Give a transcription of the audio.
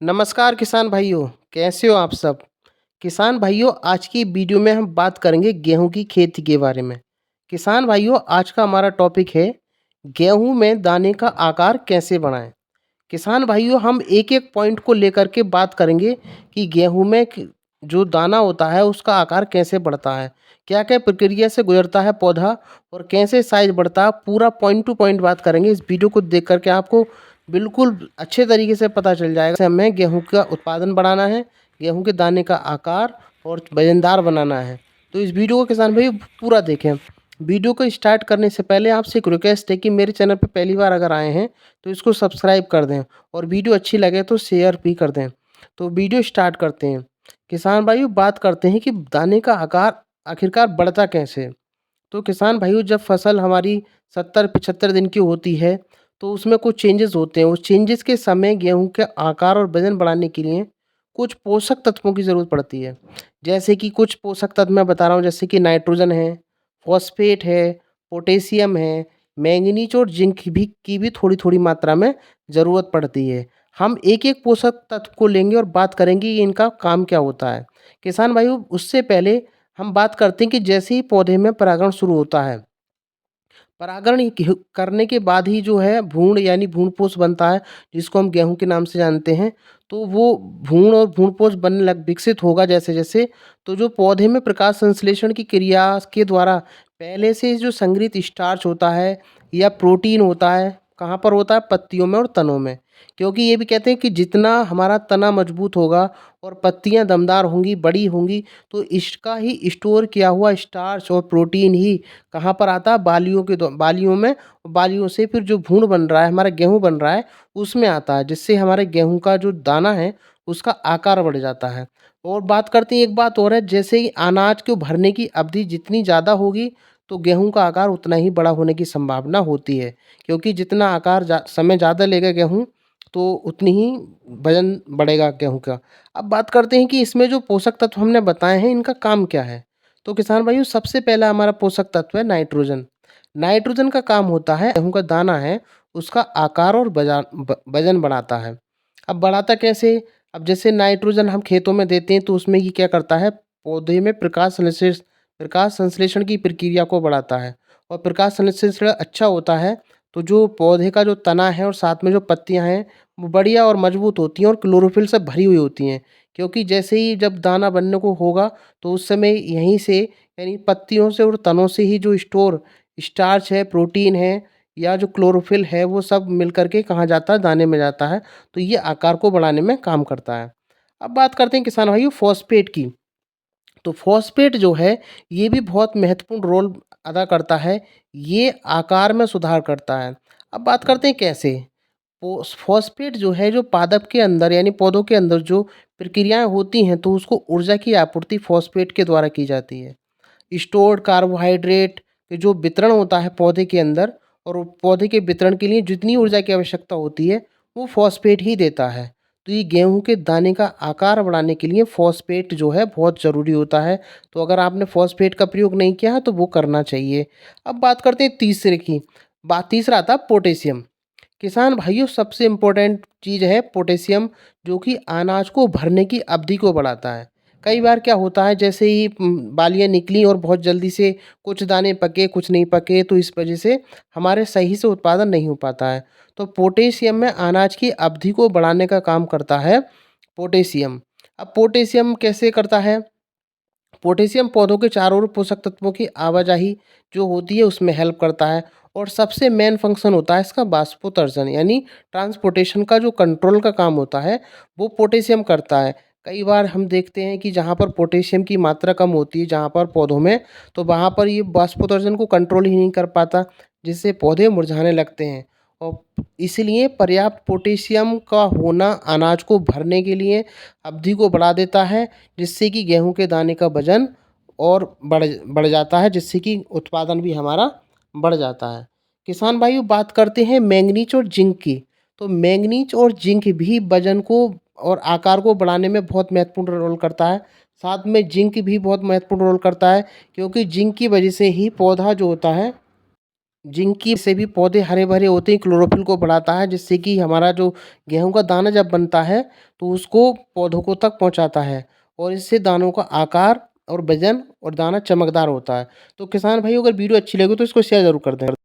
नमस्कार किसान भाइयों, कैसे हो आप सब? किसान भाइयों, आज की वीडियो में हम बात करेंगे गेहूँ की खेती के बारे में। किसान भाइयों, आज का हमारा टॉपिक है गेहूँ में दाने का आकार कैसे बढ़ाएँ? किसान भाइयों, हम एक-एक पॉइंट को लेकर के बात करेंगे कि गेहूँ में क जो दाना होता है उसका आकार कैसे बढ़ता है? क्या-क्या प्रक्रिया से गुज़रता है पौधा और कैसे साइज़ बढ़ता है? पूरा पॉइंट टू पॉइंट बात करेंगे। इस वीडियो को देख कर के आपको बिल्कुल अच्छे तरीके से पता चल जाएगा। हमें गेहूँ का उत्पादन बढ़ाना है, गेहूँ के दाने का आकार और वज़नदार बनाना है। तो इस वीडियो को किसान भाई पूरा देखें। वीडियो को स्टार्ट करने से पहले आपसे एक रिक्वेस्ट है कि मेरे चैनल पे पहली बार अगर आए हैं तो इसको सब्सक्राइब कर दें और वीडियो अच्छी लगे तो शेयर भी कर दें। तो वीडियो स्टार्ट करते हैं। किसान भाइयों, बात करते हैं कि दाने का आकार आखिरकार बढ़ता कैसे है? तो किसान भाइयों, जब फसल हमारी 70-75 दिन की होती है तो उसमें कुछ चेंजेस होते हैं। उस चेंजेस के समय गेहूँ के आकार और वज़न बढ़ाने के लिए कुछ पोषक तत्वों की ज़रूरत पड़ती है। जैसे कि कुछ पोषक तत्व मैं बता रहा हूँ, जैसे कि नाइट्रोजन है, फॉस्फेट है, पोटेशियम है, मैंगनीज और जिंक की भी थोड़ी-थोड़ी मात्रा में ज़रूरत पड़ती है। हम एक-एक पोषक तत्व को लेंगे और बात करेंगे कि इनका काम क्या होता है। किसान भाइयों, उससे पहले हम बात करते हैं कि जैसे ही पौधे में परागण शुरू होता है, परागण ही करने के बाद ही जो है भ्रूण यानी भ्रूणपोष बनता है, जिसको हम गेहूँ के नाम से जानते हैं। तो वो भ्रूण और भ्रूणपोष बनने लग विकसित होगा जैसे-जैसे, तो जो पौधे में प्रकाश संश्लेषण की क्रिया के द्वारा पहले से जो संग्रहित स्टार्च होता है या प्रोटीन होता है, कहाँ पर होता है? पत्तियों में और तनों में। क्योंकि ये भी कहते हैं कि जितना हमारा तना मजबूत होगा और पत्तियाँ दमदार होंगी, बड़ी होंगी, तो इसका ही स्टोर किया हुआ स्टार्च और प्रोटीन ही कहाँ पर आता है? बालियों में। बालियों से फिर जो भ्रूण बन रहा है, हमारा गेहूँ बन रहा है, उसमें आता है, जिससे हमारे गेहूँ का जो दाना है, उसका आकार बढ़ जाता है। और बात करते हैं, एक बात और है, जैसे ही अनाज को भरने की अवधि जितनी ज़्यादा होगी, तो गेहूँ का आकार उतना ही बड़ा होने की संभावना होती है। क्योंकि जितना आकार समय ज़्यादा लेगा गेहूँ, तो उतनी ही वज़न बढ़ेगा गेहूँ का। अब बात करते हैं कि इसमें जो पोषक तत्व हमने बताए हैं, इनका काम क्या है? तो किसान भाइयों, सबसे पहला हमारा पोषक तत्व है नाइट्रोजन। नाइट्रोजन का काम होता है, गेहूँ का दाना है उसका आकार और वजन बढ़ाता है। अब बढ़ाता कैसे? अब जैसे नाइट्रोजन हम खेतों में देते हैं तो उसमें ये क्या करता है, पौधे में प्रकाश संश्लेषण की प्रक्रिया को बढ़ाता है। और प्रकाश संश्लेषण अच्छा होता है तो जो पौधे का जो तना है और साथ में जो पत्तियां हैं, वो बढ़िया और मजबूत होती हैं और क्लोरोफिल से भरी हुई होती हैं। क्योंकि जैसे ही जब दाना बनने को होगा, तो उस समय यहीं से यानी पत्तियों से और तनों से ही जो स्टार्च है, प्रोटीन है या जो क्लोरोफिल है, वो सब मिल कर के कहाँ जाता है? दाने में जाता है। तो ये आकार को बढ़ाने में काम करता है। अब बात करते हैं किसान भाइयों फॉस्फेट की। तो फॉस्फेट जो है, ये भी बहुत महत्वपूर्ण रोल अदा करता है। ये आकार में सुधार करता है। अब बात करते हैं कैसे? फॉस्फेट जो है, जो पादप के अंदर यानी पौधों के अंदर जो प्रक्रियाएँ होती हैं, तो उसको ऊर्जा की आपूर्ति फॉस्फेट के द्वारा की जाती है। स्टोर्ड कार्बोहाइड्रेट के जो वितरण होता है पौधे के अंदर, और वो पौधे के वितरण के लिए जितनी ऊर्जा की आवश्यकता होती है, वो फॉस्फेट ही देता है। तो ये गेहूँ के दाने का आकार बढ़ाने के लिए फॉस्फेट जो है बहुत ज़रूरी होता है। तो अगर आपने फॉस्फेट का प्रयोग नहीं किया है तो वो करना चाहिए। अब बात करते हैं तीसरे की। तीसरा आता है पोटेशियम। किसान भाइयों, सबसे इम्पोर्टेंट चीज़ है पोटेशियम, जो कि अनाज को भरने की अवधि को बढ़ाता है। कई बार क्या होता है, जैसे ही बालियाँ निकली और बहुत जल्दी से कुछ दाने पके, कुछ नहीं पके, तो इस वजह से हमारे सही से उत्पादन नहीं हो पाता है। तो पोटेशियम में अनाज की अवधि को बढ़ाने का काम करता है पोटेशियम। अब पोटेशियम कैसे करता है? पोटेशियम पौधों के चारों ओर पोषक तत्वों की आवाजाही जो होती है उसमें हेल्प करता है। और सबसे मेन फंक्शन होता है इसका वाष्पोत्सर्जन यानी ट्रांसपोर्टेशन का जो कंट्रोल का काम होता है, वो पोटेशियम करता है। कई बार हम देखते हैं कि जहाँ पर पोटेशियम की मात्रा कम होती है, जहाँ पर पौधों में, तो वहाँ पर ये वाष्पोत्सर्जन को कंट्रोल ही नहीं कर पाता, जिससे पौधे मुरझाने लगते हैं। और इसलिए पर्याप्त पोटेशियम का होना अनाज को भरने के लिए अवधि को बढ़ा देता है, जिससे कि गेहूँ के दाने का वज़न और बढ़ जाता है, जिससे कि उत्पादन भी हमारा बढ़ जाता है। किसान भाइयों, बात करते हैं मैंगनीज और जिंक की। तो मैंगनीज और जिंक भी वज़न को और आकार को बढ़ाने में बहुत महत्वपूर्ण रोल करता है। साथ में जिंक भी बहुत महत्वपूर्ण रोल करता है, क्योंकि जिंक की वजह से ही पौधा जो होता है, जिनकी से भी पौधे हरे-भरे होते हैं, क्लोरोफिल को बढ़ाता है जिससे कि हमारा जो गेहूँ का दाना जब बनता है तो उसको पौधों को तक पहुँचाता है और इससे दानों का आकार और वज़न और दाना चमकदार होता है। तो किसान भाइयों अगर वीडियो अच्छी लगे तो इसको शेयर ज़रूर कर दें।